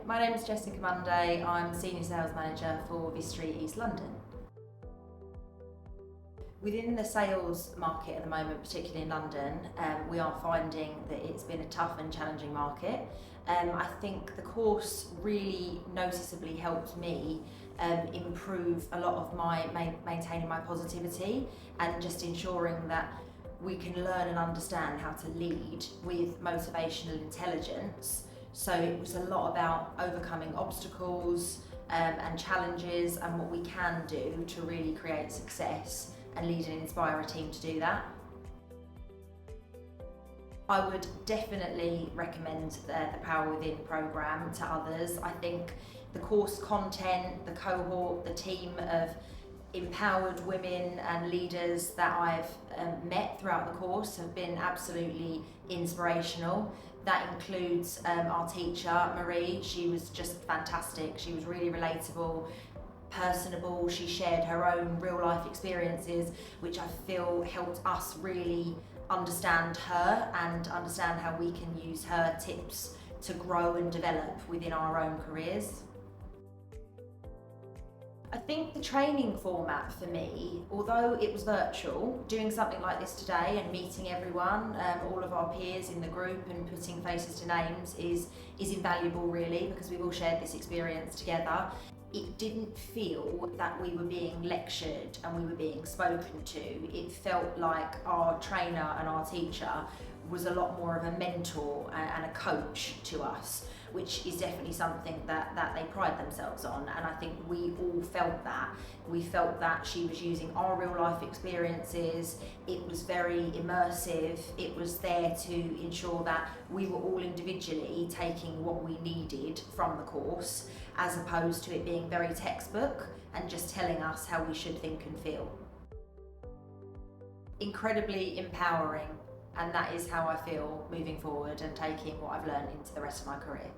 my name is Jessica Munday. I'm Senior Sales Manager for Vistry East London. Within the sales market at the moment, particularly in London, we are finding that it's been a tough and challenging market. I think the course really noticeably helped me improve a lot of my maintaining my positivity and just ensuring that we can learn and understand how to lead with motivational intelligence. So it was a lot about overcoming obstacles and challenges and what we can do to really create success and lead and inspire a team to do that. I would definitely recommend the Power Within programme to others. I think the course content, the cohort, the team of empowered women and leaders that I've met throughout the course have been absolutely inspirational. That includes our teacher, Marie. She was just fantastic. She was really relatable, personable. She shared her own real life experiences, which I feel helped us really understand her and understand how we can use her tips to grow and develop within our own careers. I think the training format for me, although it was virtual, doing something like this today and meeting everyone, all of our peers in the group and putting faces to names is invaluable really, because we've all shared this experience together. It didn't feel that we were being lectured and we were being spoken to. It felt like our trainer and our teacher was a lot more of a mentor and a coach to us, which is definitely something that they pride themselves on, and I think we all felt that. We felt that she was using our real life experiences. It was very immersive. It was there to ensure that we were all individually taking what we needed from the course, as opposed to it being very textbook and just telling us how we should think and feel. Incredibly empowering. And that is how I feel moving forward and taking what I've learned into the rest of my career.